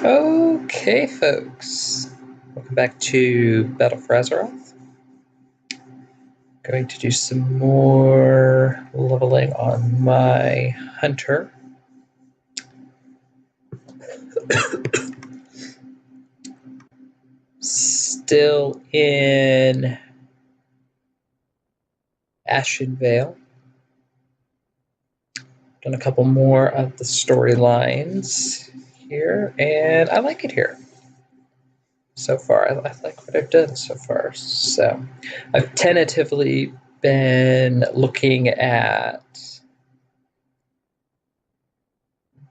Okay, folks. Welcome back to Battle for Azeroth. Going to do some more leveling on my hunter. Still in Ashenvale. Done a couple more of the storylines here, and I like it here so far. I like what I've done so far. So I've tentatively been looking at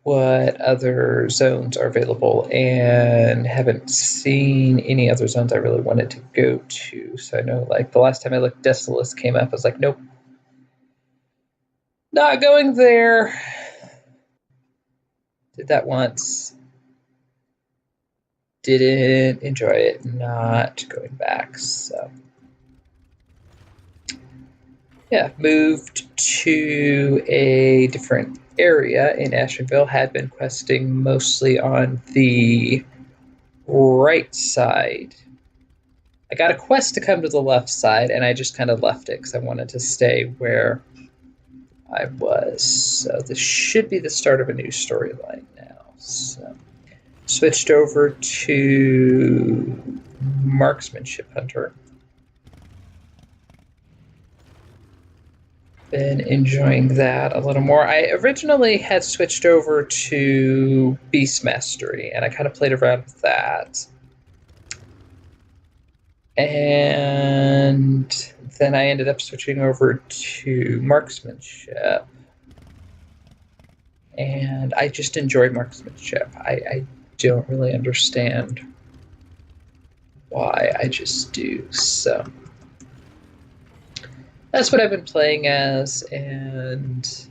what other zones are available and haven't seen any other zones I really wanted to go to. So I know, like, the last time I looked, Desolace came up. I was like, nope, not going there. Did that once. Didn't enjoy it. Not going back. So yeah, moved to a different area in Ashenvale. Had been questing mostly on the right side. I got a quest to come to the left side, and I just kind of left it because I wanted to stay where I was. So this should be the start of a new storyline now. So switched over to Marksmanship Hunter. Been enjoying that a little more. I originally had switched over to Beast Mastery, and I kind of played around with that. And then I ended up switching over to Marksmanship. And I just enjoy Marksmanship. I don't really understand why, I just do. So that's what I've been playing as, and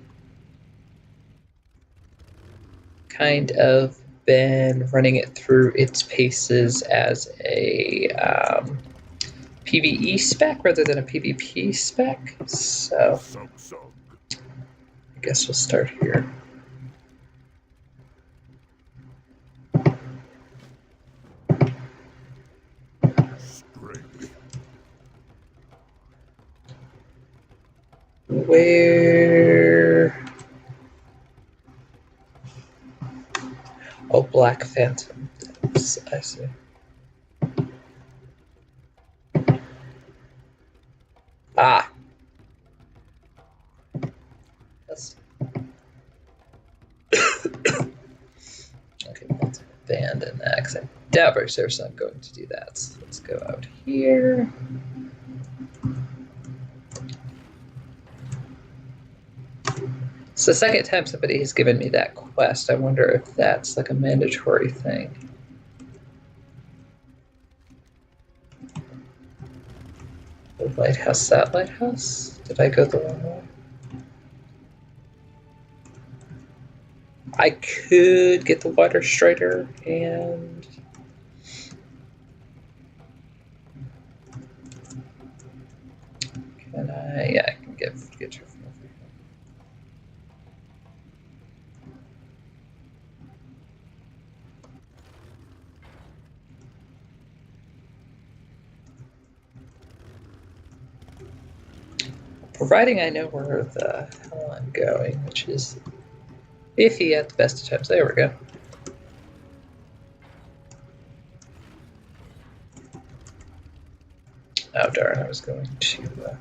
kind of been running it through its paces as a PvE spec rather than a PvP spec. So I guess we'll start here. Where? Oh, Black Phantom. I see. Ah. That's... Okay, let's abandon that because I doubt Berserk's not going to do that. So let's go out here. It's the second time somebody has given me that quest. I wonder if that's like a mandatory thing. The lighthouse, that lighthouse? Did I go the wrong way? I could get the water strider and can I? Yeah, I can get her from over here. Providing I know where the hell I'm going, which is iffy at the best of times. There we go. Oh darn, I was going to...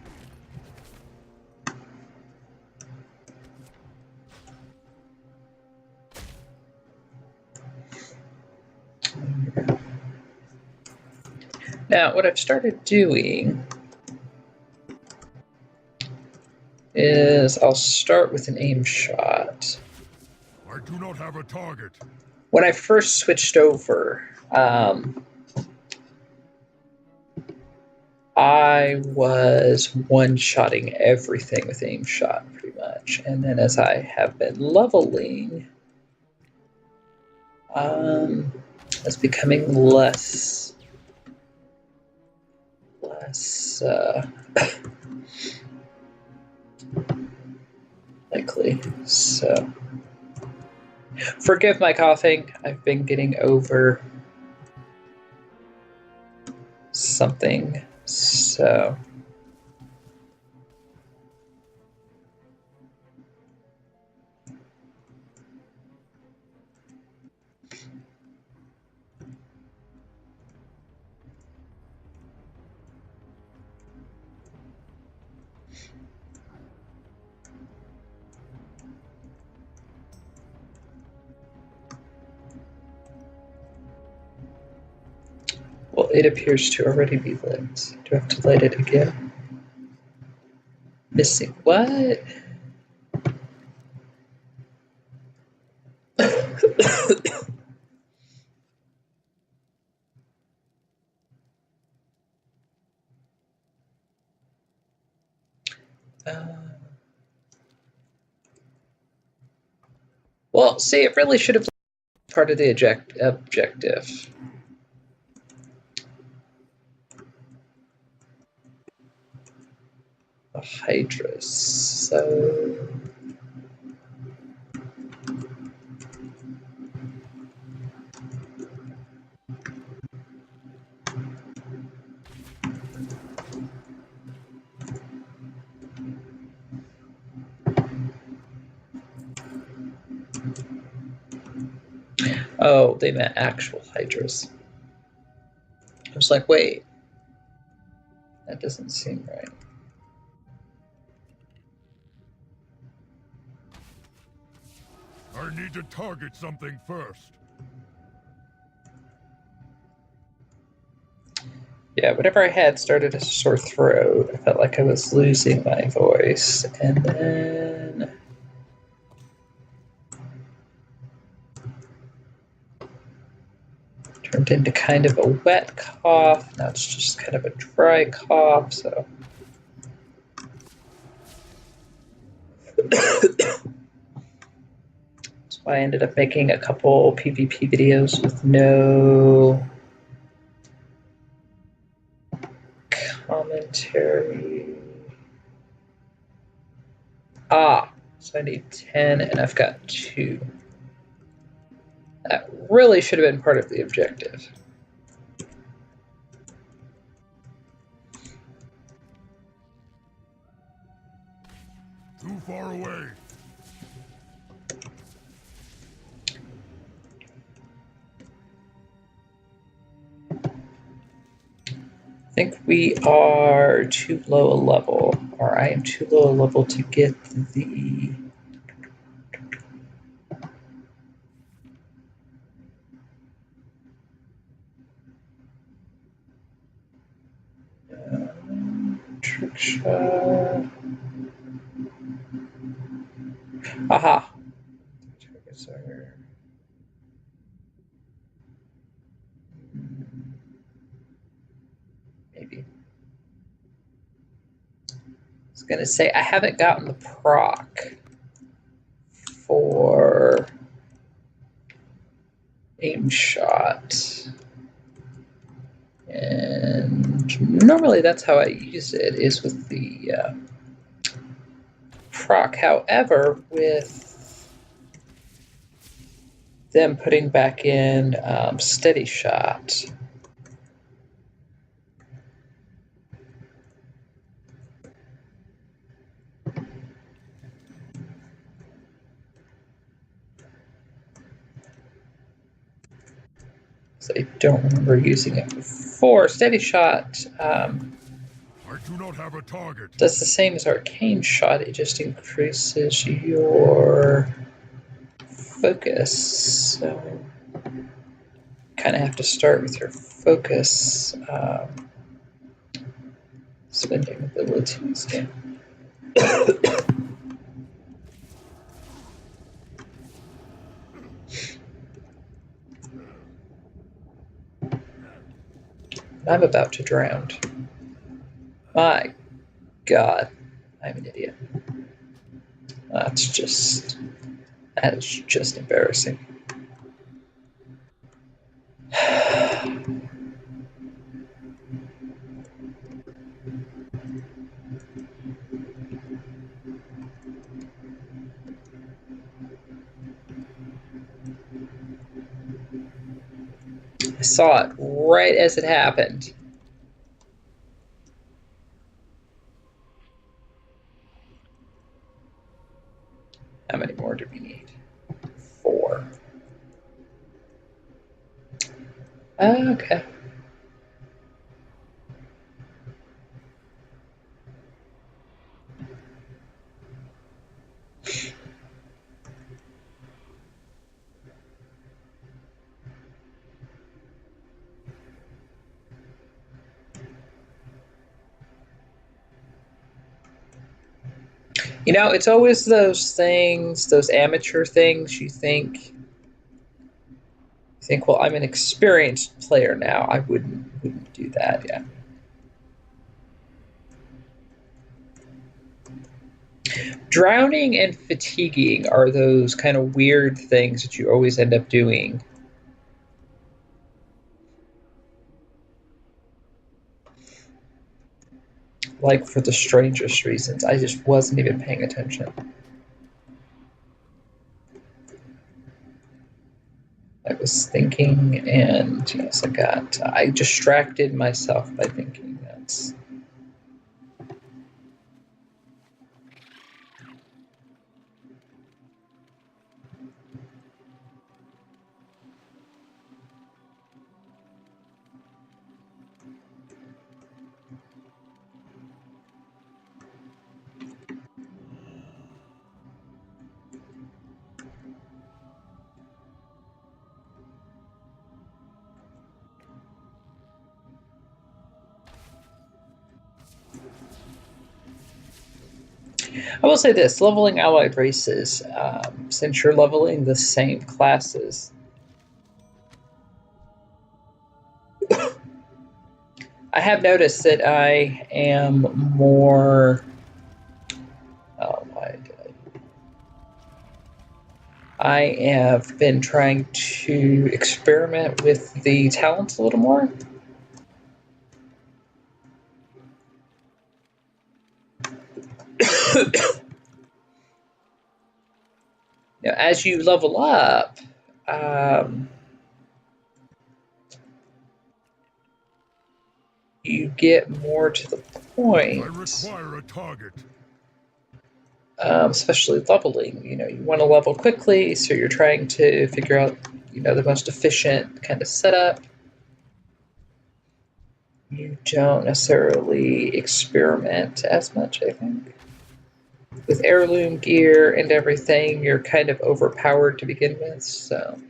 Now, what I've started doing is I'll start with an aim shot. I do not have a target. When I first switched over, I was one-shotting everything with aim shot, pretty much. And then as I have been leveling, it's becoming less likely. So Forgive my coughing. I've been getting over something, so. Well, it appears to already be lit. Do I have to light it again? Missing what? Well, see, it really should have been part of the objective. The Hydras. So. Oh, they meant actual Hydras. I was like, wait, that doesn't seem right. I need to target something first. Yeah, whatever I had started a sore throat. I felt like I was losing my voice. And then. Turned into kind of a wet cough. Now it's just kind of a dry cough, so. That's why I ended up making a couple PvP videos with no commentary. So I need 10 and I've got 2. That really should have been part of the objective. Too far away. I think we are too low a level, or I am too low a level to get the. Trick shot. Aha. Targets are. Maybe. I was going to say, I haven't gotten the proc for aim shot. And normally that's how I use it, is with the proc. However, with them putting back in steady shot, so I don't remember using it before. Steady shot I do not have a target. does the same as arcane shot. It just increases your focus. So kind of have to start with your focus spending abilities. I'm about to drown. My God, I'm an idiot. That is just embarrassing. I saw it right as it happened. How many more do we need? 4. Okay. You know, it's always those things, those amateur things you think, well, I'm an experienced player now. I wouldn't do that, yeah. Drowning and fatiguing are those kind of weird things that you always end up doing. Like for the strangest reasons. I just wasn't even paying attention. I was thinking, and yes, I distracted myself by thinking. That's I will say this: leveling allied races, since you're leveling the same classes, I have noticed that I am more. Oh, why did I have been trying to experiment with the talents a little more. Now, as you level up, um, you get more to the point. I require a target. Especially leveling. You want to level quickly, so you're trying to figure out, the most efficient kind of setup. You don't necessarily experiment as much, I think. With heirloom gear and everything, you're kind of overpowered to begin with, so.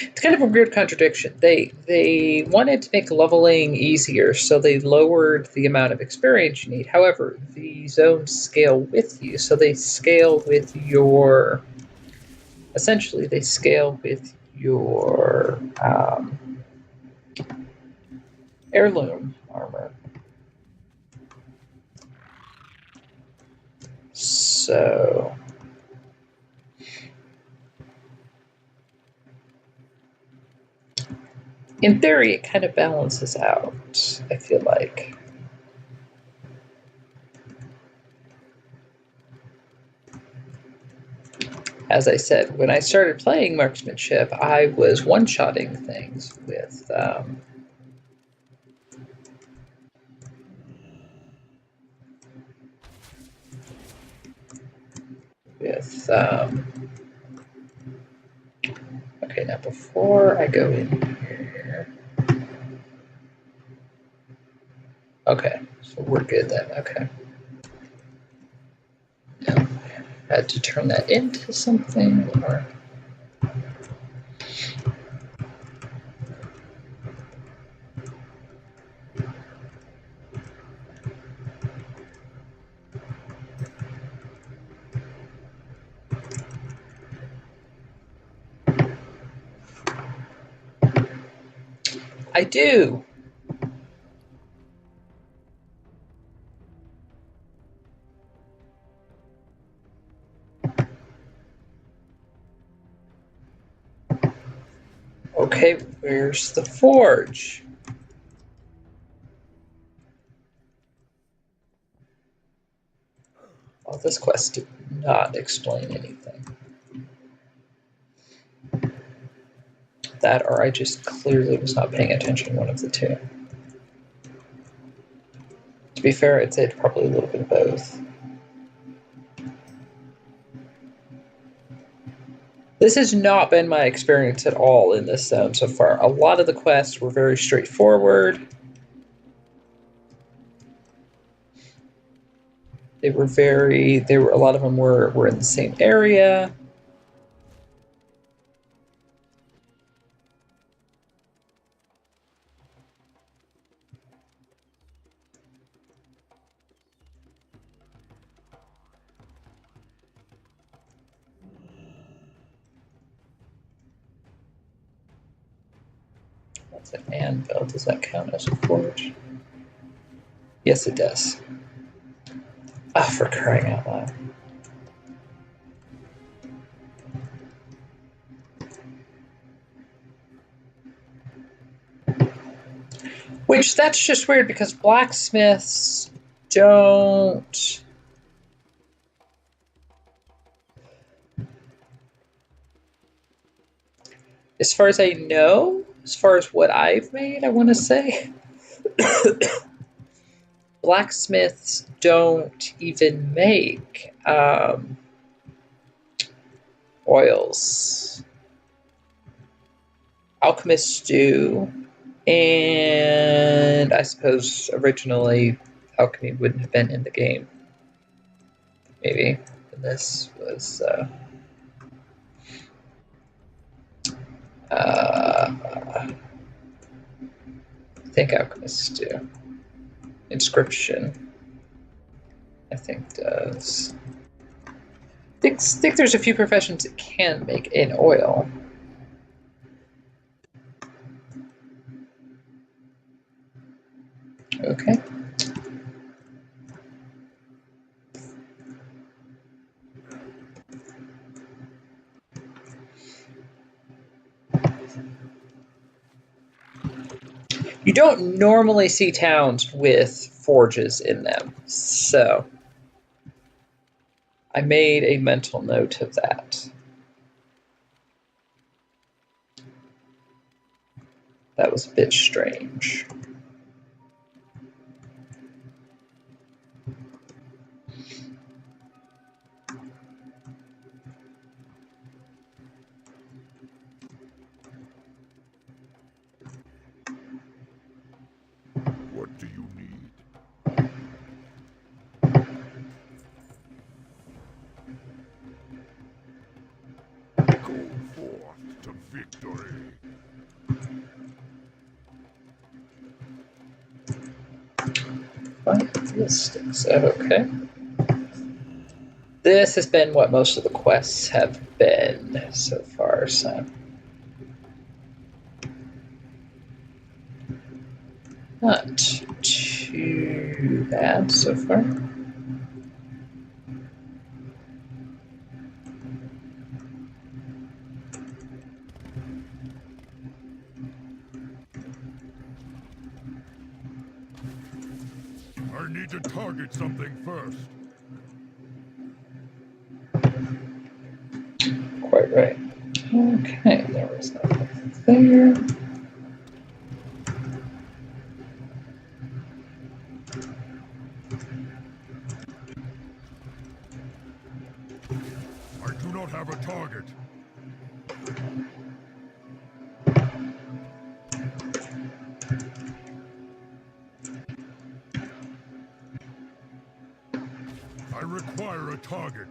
It's kind of a weird contradiction. They wanted to make leveling easier, so they lowered the amount of experience you need. However, the zones scale with you, so they scale with your. Essentially, they scale with your heirloom armor. So. In theory, it kind of balances out, I feel like. As I said, when I started playing marksmanship, I was one-shotting things with okay, now before I go in here. Okay, so we're good then. Okay. Now, I had to turn that into something, or. I do. Okay, where's the forge? Well, this quest did not explain anything. That, or I just clearly was not paying attention, one of the two. To be fair, I'd say it's probably a little bit of both. This has not been my experience at all in this zone so far. A lot of the quests were very straightforward. A lot of them were in the same area. That's an anvil. Does that count as a forge? Yes, it does. Ah, for crying out loud. Which, that's just weird because blacksmiths don't... As far as I know, as far as what I've made, I want to say, blacksmiths don't even make oils. Alchemists do, and I suppose originally alchemy wouldn't have been in the game. Maybe. And this was I think alchemists do. Inscription, I think, does. I think there's a few professions that can make an oil. Okay. You don't normally see towns with forges in them, so I made a mental note of that. That was a bit strange. What do you need? Go forth to victory. This sticks out okay. This has been what most of the quests have been so far, so not too bad so far. I need to target something first. Quite right. Okay, there was nothing there. I do not have a target. I require a target.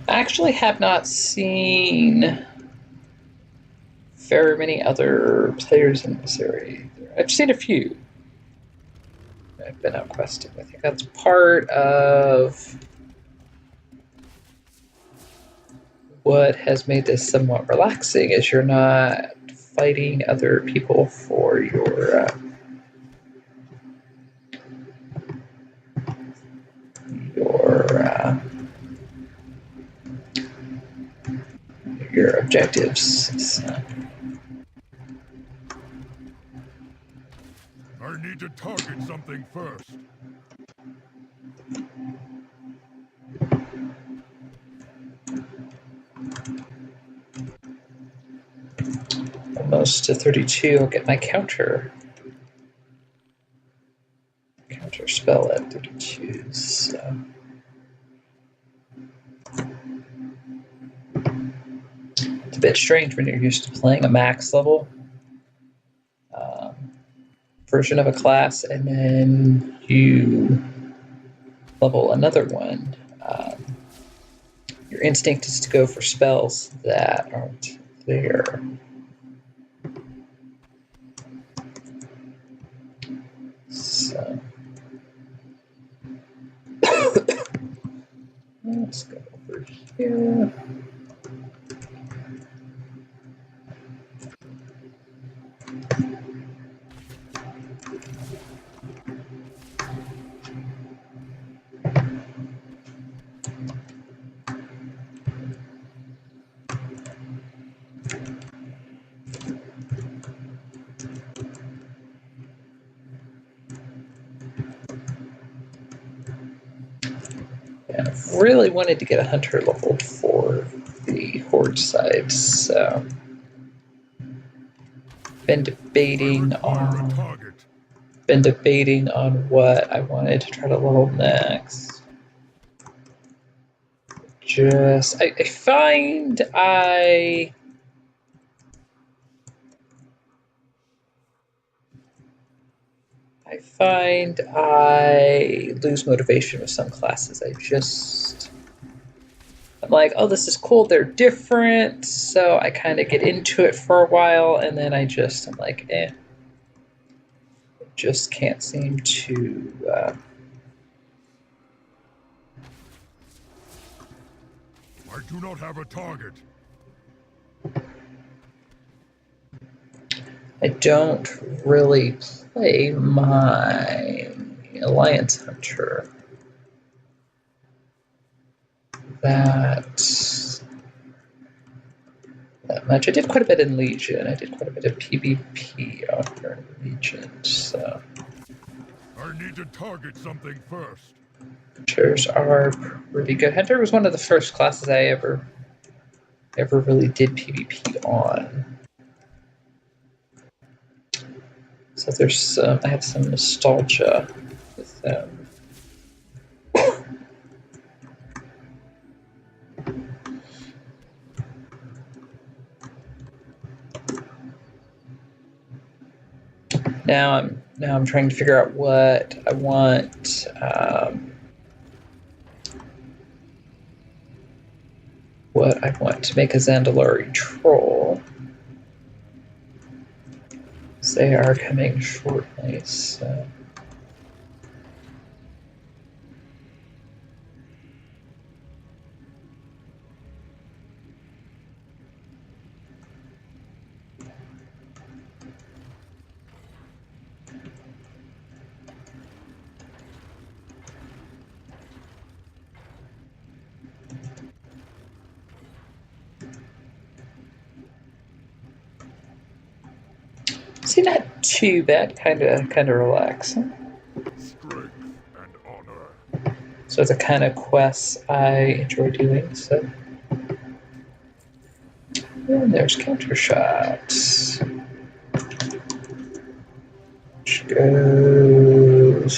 I actually have not seen very many other players in this area either. I've seen a few. I've been out questing. I think that's part of what has made this somewhat relaxing is you're not fighting other people for your your objectives. So. I need to target something first. Almost to 32, I'll get my counter spell at 32. So. It's a bit strange when you're used to playing a max level version of a class and then you level another one. Your instinct is to go for spells that aren't there. So let's go over here. And I really wanted to get a hunter leveled for the horde side, so been debating on what I wanted to try to level next. I find I lose motivation with some classes. I'm like, oh, this is cool, they're different, so I kind of get into it for a while, and then I'm like, just can't seem to I do not have a target. I don't really play my Alliance Hunter that much. I did quite a bit in Legion. I did quite a bit of PvP on Legion, so. I need to target something first. Hunters are pretty good. Hunter was one of the first classes I ever really did PvP on. So there's I have some nostalgia with them. Now I'm trying to figure out what I want. What I want to make a Zandalari troll. They are coming shortly, so. See, not too bad. Kind of relaxing. Strength and honor. So the kind of quests I enjoy doing. So, and there's counter shots, which goes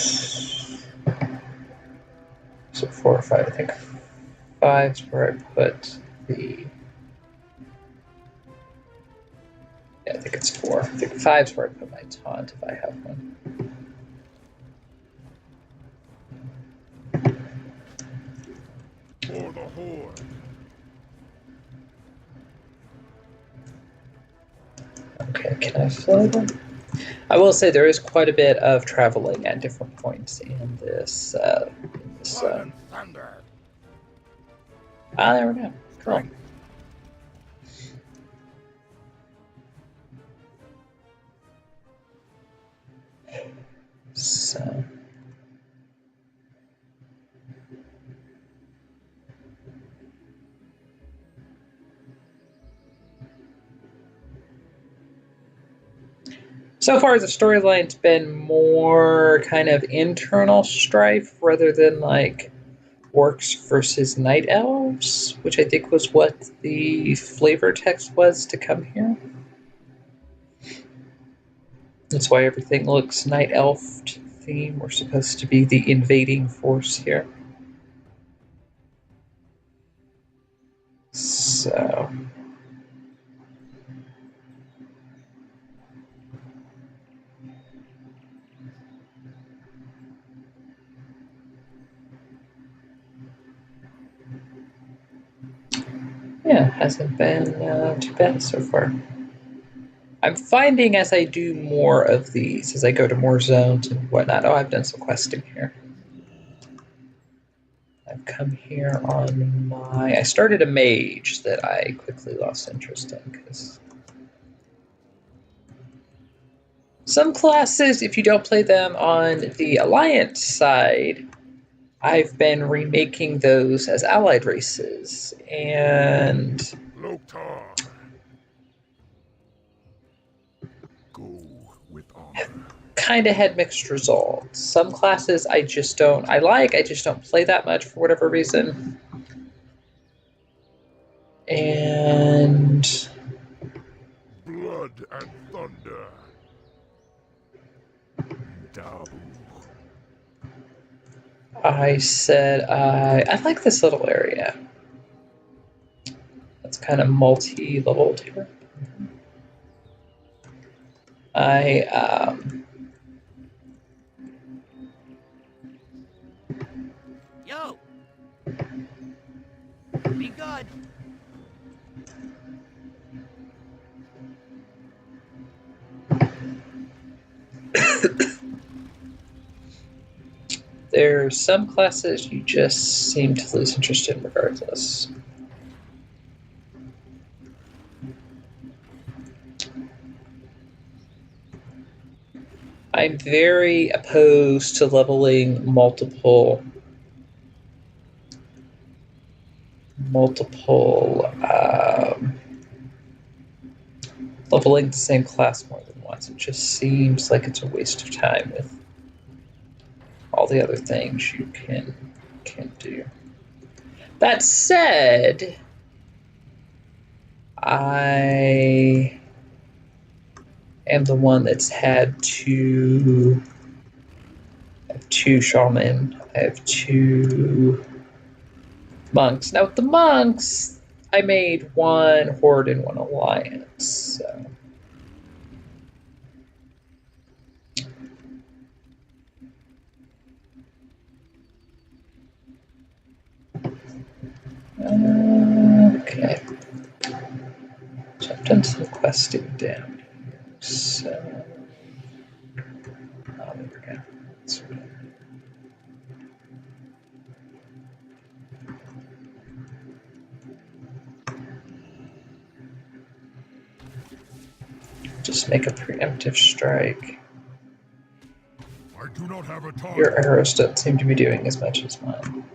so 4 or 5. I think 5's where I put the. Yeah, I think it's 4. I think 5's where I put my taunt if I have one. For the horde. Okay, can I fly them? I will say there is quite a bit of traveling at different points in this. Thunder. There we go. Cool. So. So far, the storyline's been more kind of internal strife rather than like orcs versus night elves, which I think was what the flavor text was to come here. That's why everything looks night elf theme. We're supposed to be the invading force here. So yeah, hasn't been too bad so far. I'm finding as I do more of these, as I go to more zones and whatnot. Oh, I've done some questing here. I've come here on my. I started a mage that I quickly lost interest in because some classes, if you don't play them on the Alliance side, I've been remaking those as allied races, and Loktar. Go with honor. kind of had mixed results. Some classes I just don't. I just don't play that much for whatever reason, and Blood and thunder. Dabu. I said I like this little area. It's kind of multi-leveled here. I Yo! Be good. there's some classes you just seem to lose interest in regardless. I'm very opposed to leveling multiple leveling the same class more than once. It just seems like it's a waste of time with all the other things you can do. That said, I am the one that's had two. I have two shaman. I have two monks. Now with the monks, I made one horde and one alliance. So. Okay. So I've done some questing down here. So. Oh, there we go. That's right. Just make a preemptive strike. I do not have a target. Your arrows don't seem to be doing as much as mine.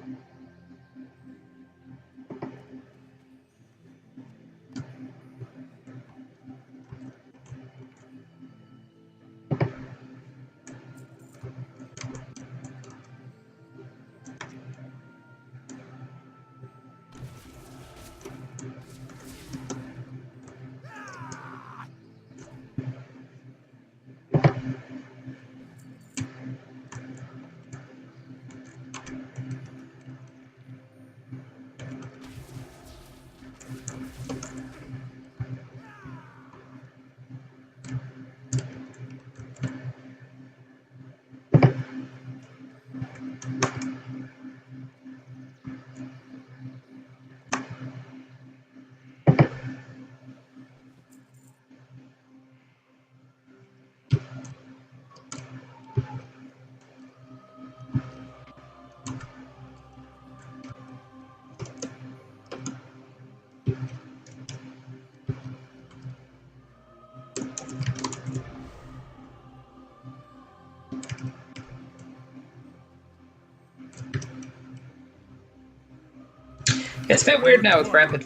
It's a bit weird now with rapid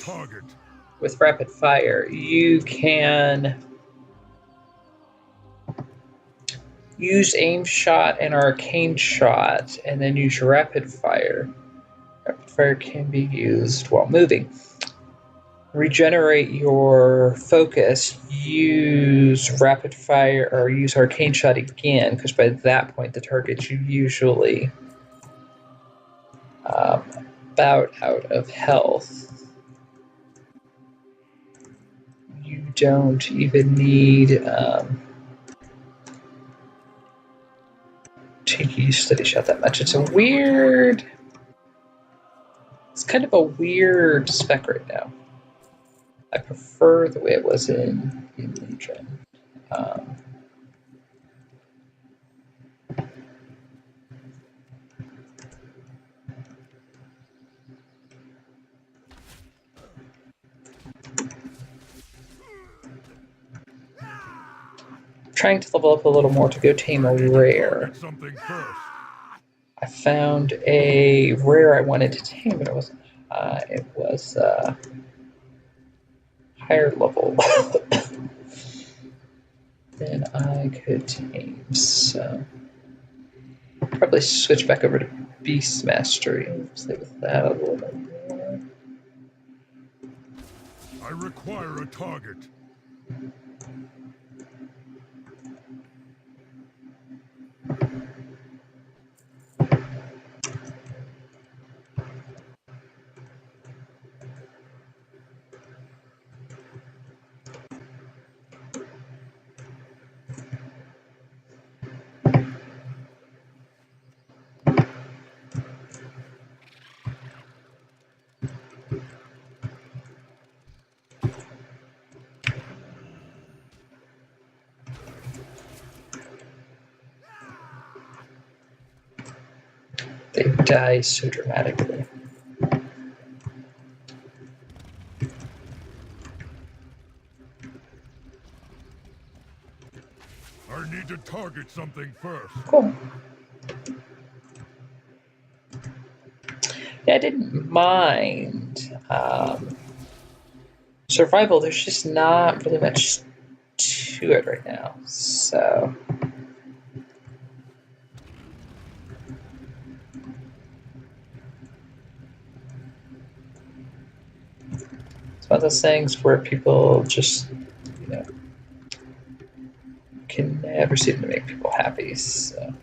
fire. You can use aim shot and arcane shot, and then use your rapid fire. Rapid fire can be used while moving. Regenerate your focus, use rapid fire or use arcane shot again, because by that point the target you usually about out of health. You don't even need to use steady shot that much. It's kind of a weird spec right now. I prefer the way it was in Legion. Trying to level up a little more to go tame a rare. I found a rare I wanted to tame, but it wasn't high. It was higher level than I could tame. So probably switch back over to Beast Mastery and play with that a little bit more. I require a target. They die so dramatically. I need to target something first. Cool. Yeah, I didn't mind survival. There's just not really much to it right now. So it's one of those things where people just, can never seem to make people happy. So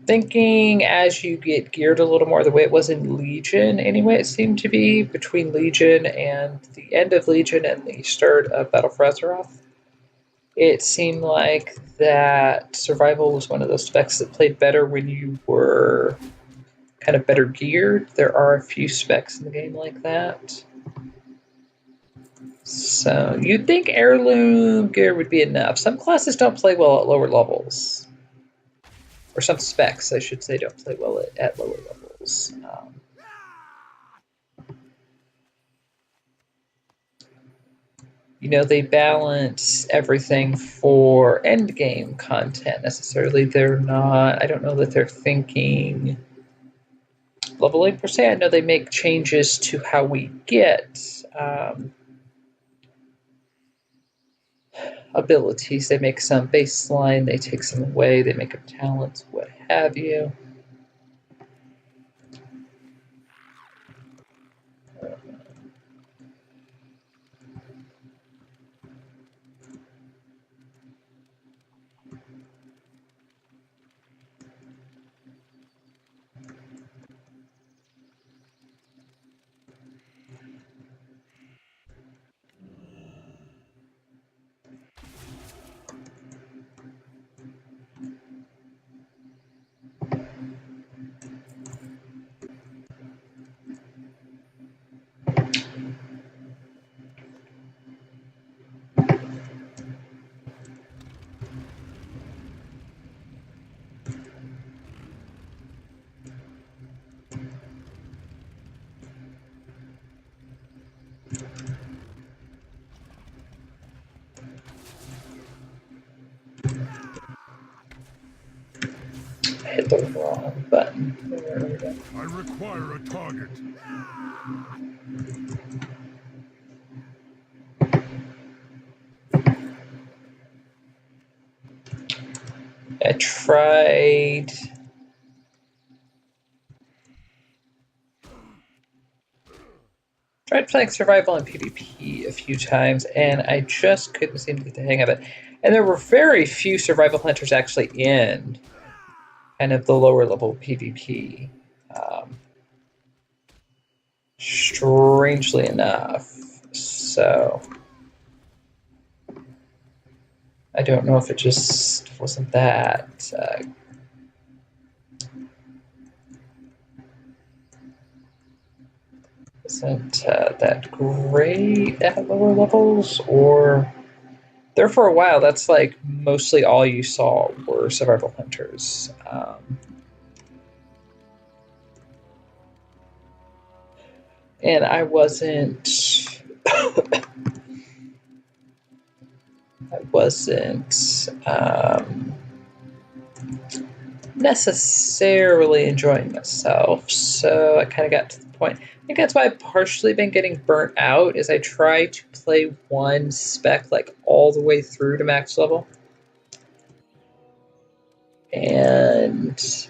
thinking as you get geared a little more the way it was in Legion anyway, it seemed to be between Legion and the end of Legion and the start of Battle for Azeroth. It seemed like that survival was one of those specs that played better when you were kind of better geared. There are a few specs in the game like that. So you'd think heirloom gear would be enough. Some classes don't play well at lower levels. Or some specs, I should say, don't play well at lower levels. They balance everything for endgame content necessarily. I don't know that they're thinking leveling per se. I know they make changes to how we get abilities. They make some baseline, they take some away, they make them talents, what have you. I hit the wrong button. There we go. I require a target. I tried playing survival and PvP a few times, and I just couldn't seem to get the hang of it. And there were very few survival hunters actually in kind of the lower level PvP. Strangely enough. So I don't know if it just wasn't that that great at lower levels, or there for a while. That's like mostly all you saw were survival hunters. And I wasn't necessarily enjoying myself, so I kind of got to the point. I think that's why I've partially been getting burnt out, is I try to play one spec like all the way through to max level, and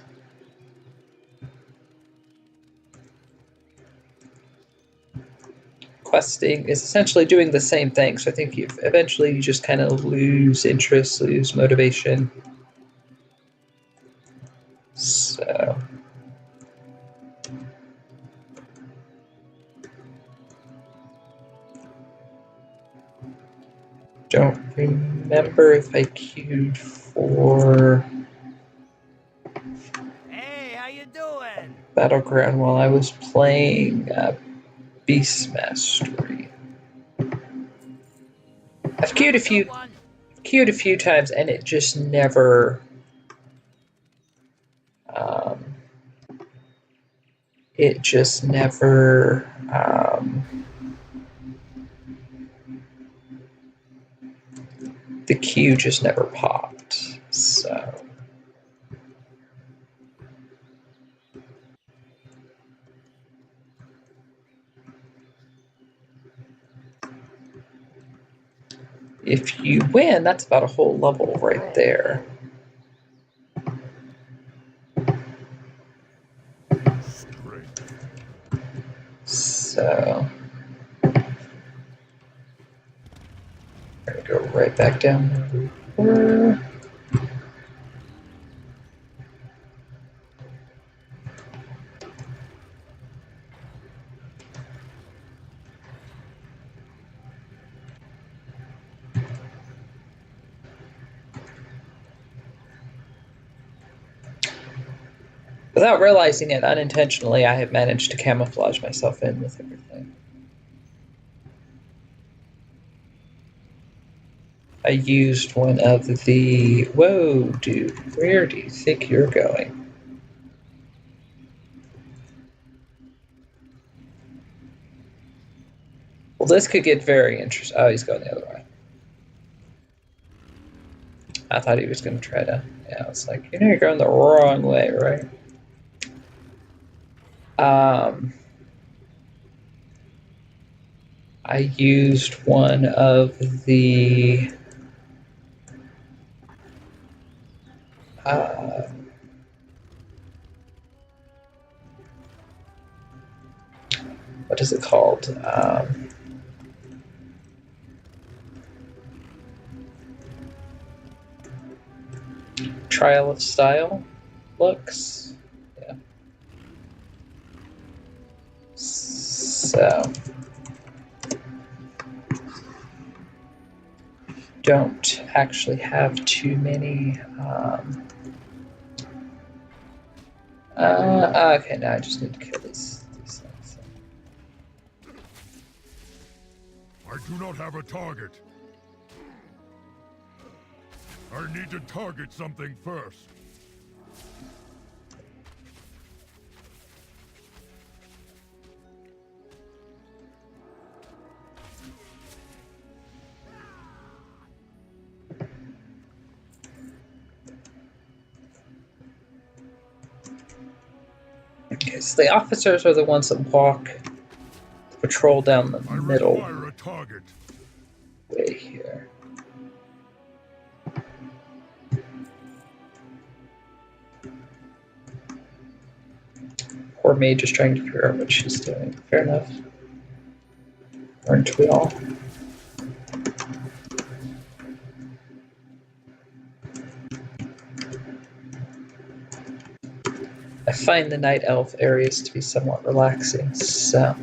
questing is essentially doing the same thing. So I think eventually you just kind of lose interest, lose motivation. So don't remember if I queued for Hey, how you doing? Battleground while I was playing Beast Mastery. I've queued a few times, and it just never the queue just never popped. So if you win, that's about a whole level right there. So we're gonna go right back down where we were. Without realizing it, unintentionally, I have managed to camouflage myself in with everything. I used one of the... Whoa, dude, where do you think you're going? Well, this could get very interesting. Oh, he's going the other way. I thought he was going to try to... Yeah, it's like, you know you're going the wrong way, right? I used one of the... what is it called? Trial of Style looks. Yeah. So don't actually have too many. Okay, now I just need to kill these things. I do not have a target. I need to target something first. Okay, so the officers are the ones that walk, patrol down the middle require a target. way here. Poor May just trying to figure out what she's doing. Fair enough. Aren't we all? I find the night elf areas to be somewhat relaxing, so.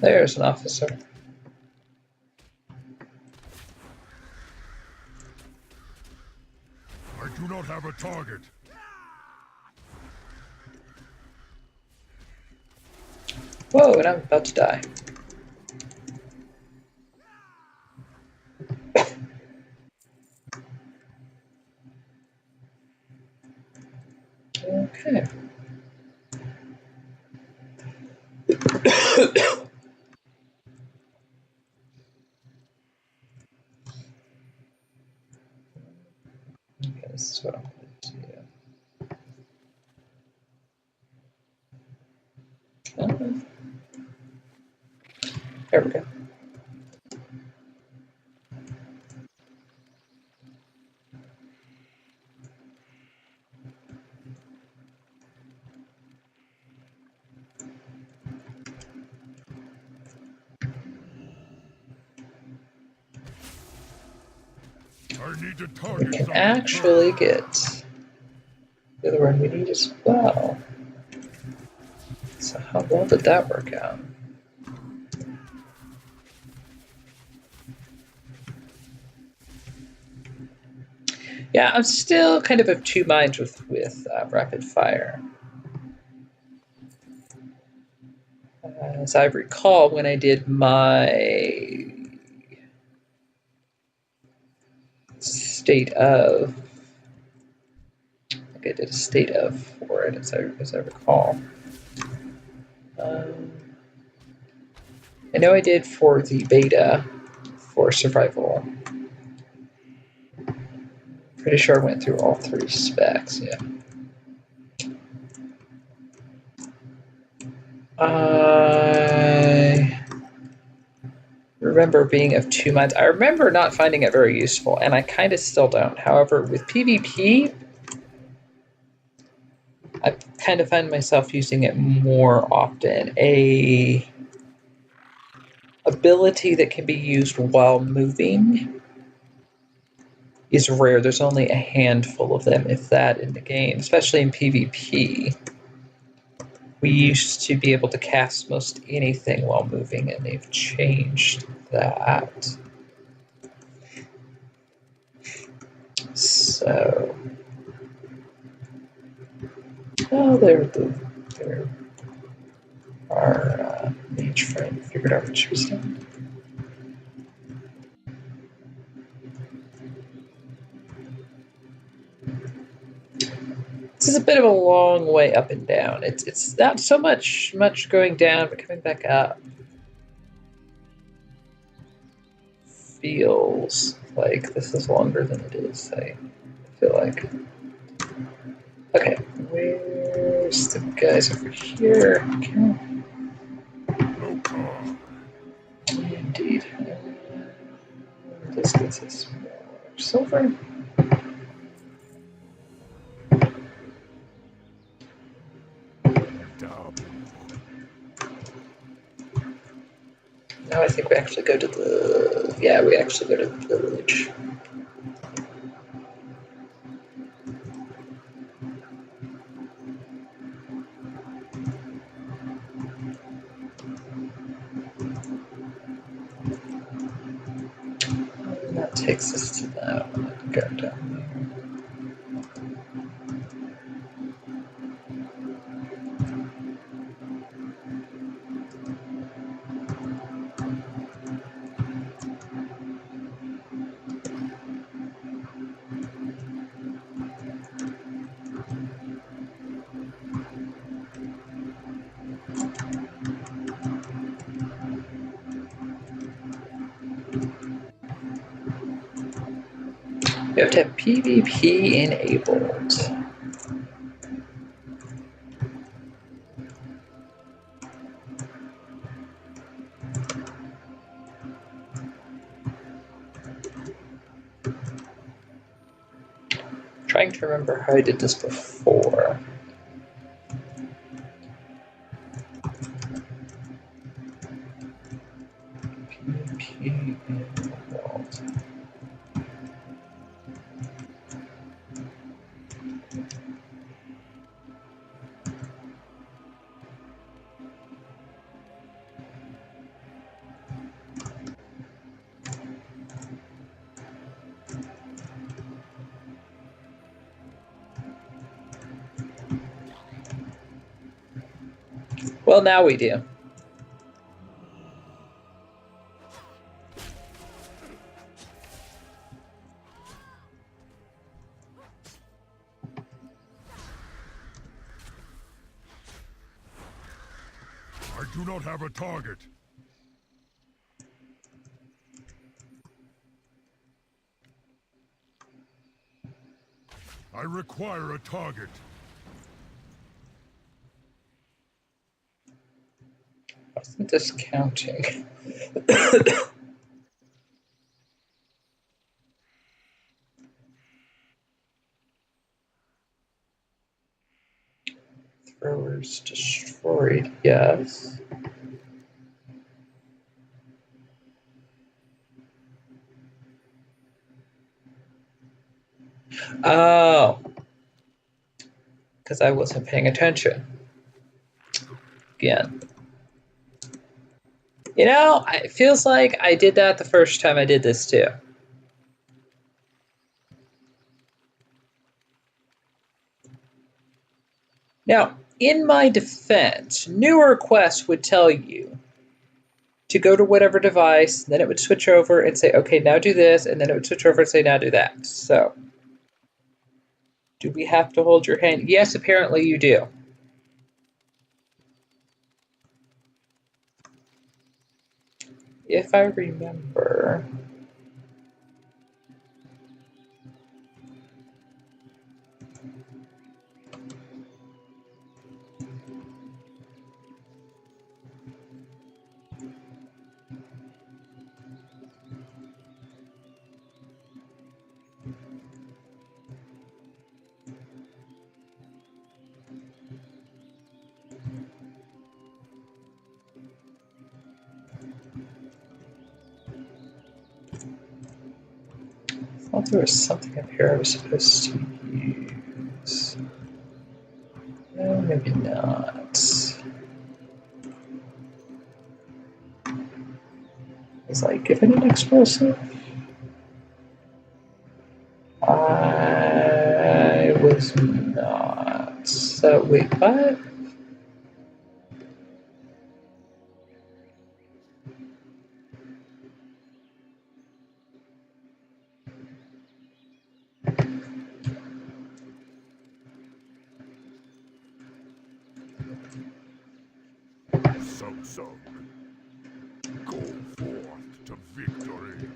There's an officer. I do not have a target. Whoa, and I'm about to die. Okay. Okay, this is what I'm going to do. There we go. I need to We target can something actually first. get the other one we need as well. So how well did that work out? Yeah, I'm still kind of two minds with rapid fire. As I recall, when I did my state of, I think I did a state of for it, as I recall. I know I did for the beta for survival. Pretty sure I went through all 3 specs, yeah. I remember being of 2 minds. I remember not finding it very useful, and I kind of still don't. However, with PvP, I kind of find myself using it more often. A ability that can be used while moving is rare. There's only a handful of them, if that, in the game, especially in PvP. We used to be able to cast most anything while moving, and they've changed that. So, there our mage friend figured out what she was doing. This is a bit of a long way up and down. It's not so much going down, but coming back up feels like this is longer than it is. I feel like. Okay, where's the guys over here? Okay. No car. Indeed. This gets us more silver. Now I think we actually go to the... Yeah, we actually go to the village. And that takes us to that one. Go down there. You have to have PvP enabled. trying to remember how I did this before. PvP in the world. Well, now we do. I do not have a target. I require a target. Wasn't this counting? Throwers destroyed, yes. Oh, because I wasn't paying attention. Again. You know, it feels like I did that the first time I did this too. Now, in my defense, newer quests would tell you to go to whatever device, then it would switch over and say, okay, now do this, and then it would switch over and say, now do that. So, do we have to hold your hand? Yes, apparently you do. If I remember. I thought there was something up here I was supposed to use. No, maybe not. Was I given an explosive? I was not. So, wait, what? So. Go forth to victory.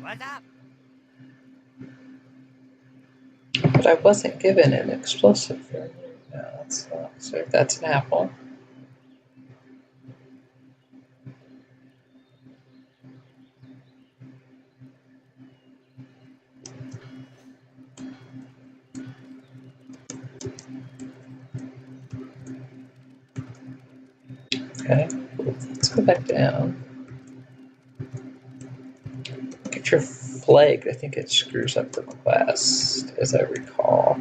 What's up? But I wasn't given an explosive. No, that's not. So that's an apple. Okay, let's go back down. Get your flag. I think it screws up the quest, as I recall.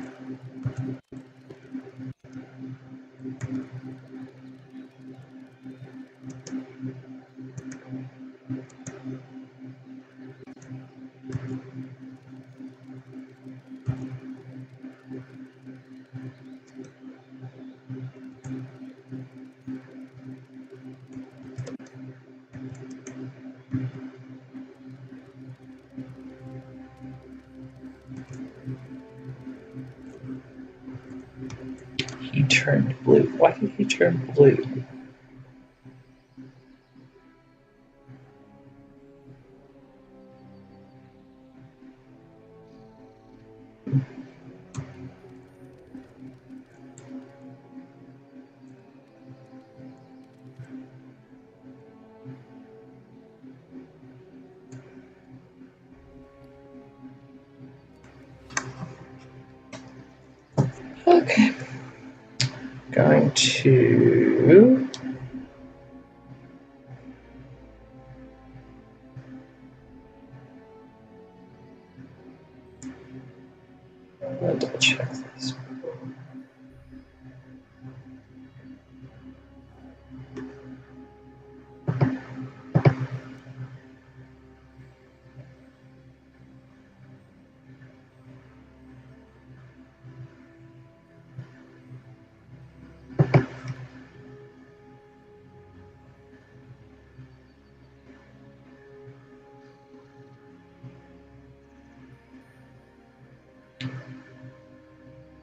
He turned blue. Why did he turn blue? Okay. Going to double check this.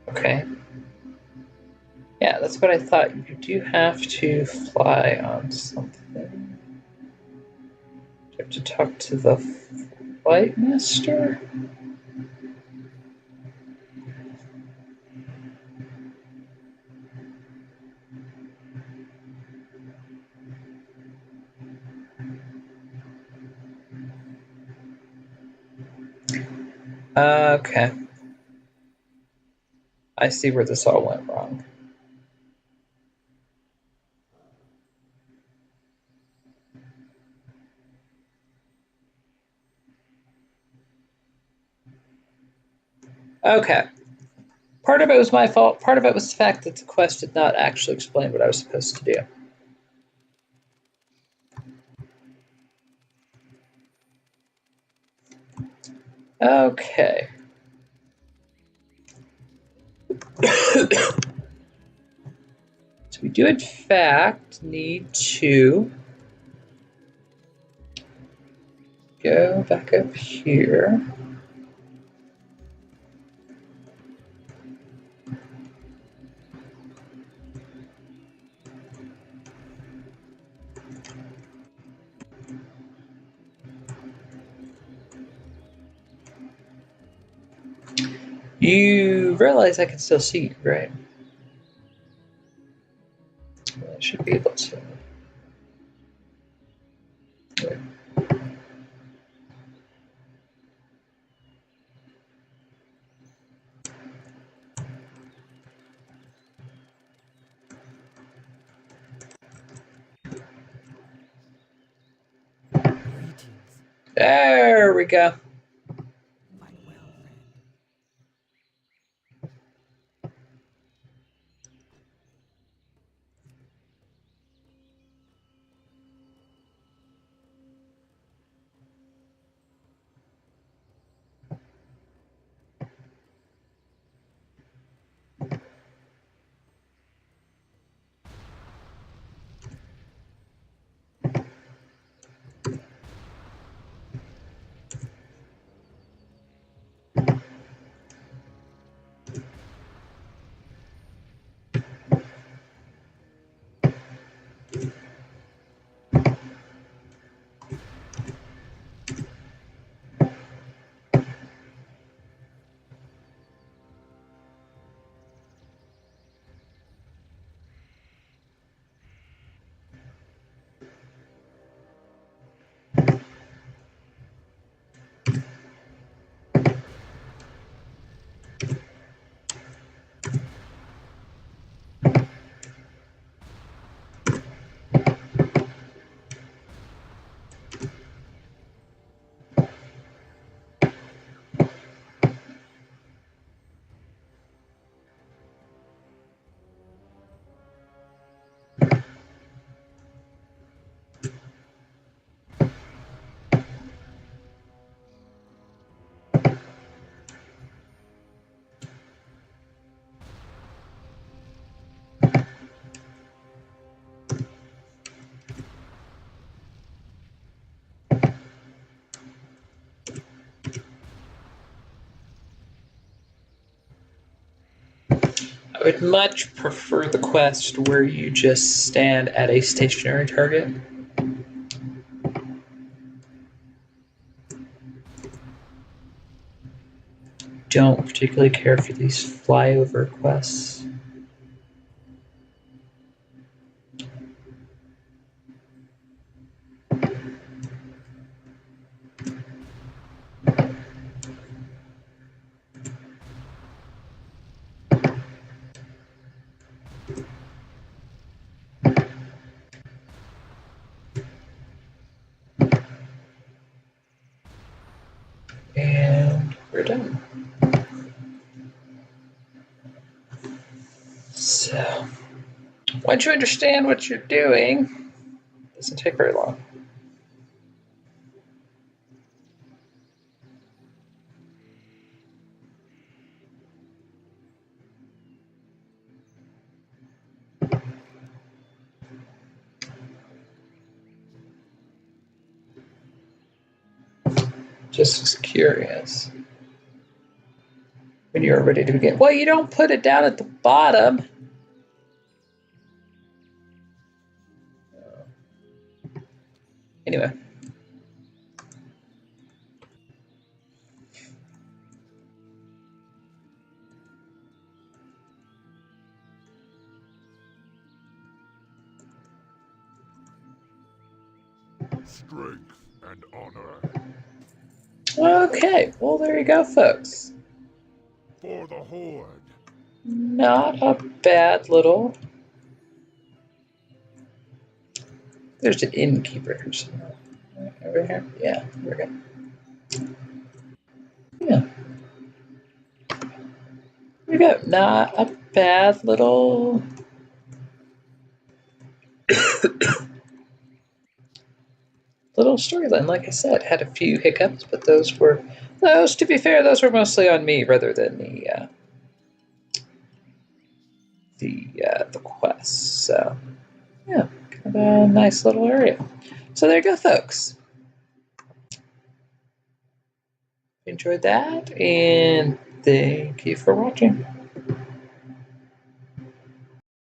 Okay. Yeah, that's what I thought. You do have to fly on something. You have to talk to the flight master? Okay. I see where this all went wrong. Okay. Part of it was my fault. Part of it was the fact that the quest did not actually explain what I was supposed to do. Okay. So we do in fact need to go back up here. You realize I can still see you, right? I should be able to. Greetings, There we go. my well friend. I would much prefer the quest where you just stand at a stationary target. Don't particularly care for these flyover quests. we're done. So, once you understand what you're doing, it doesn't take very long. Just was curious. When you're ready to begin. Well, you don't put it down at the bottom. Anyway. Strength and honor. Okay, well, there you go, folks. For the Horde. Not a bad little. There's an innkeeper somewhere. Over here? Yeah, there we go. Yeah. There we go. Not a bad little. Little storyline. Like I said, had a few hiccups, but those, to be fair, those were mostly on me rather than the quest. So, yeah, kind of a nice little area. So there you go, folks. Enjoyed that, and thank you for watching.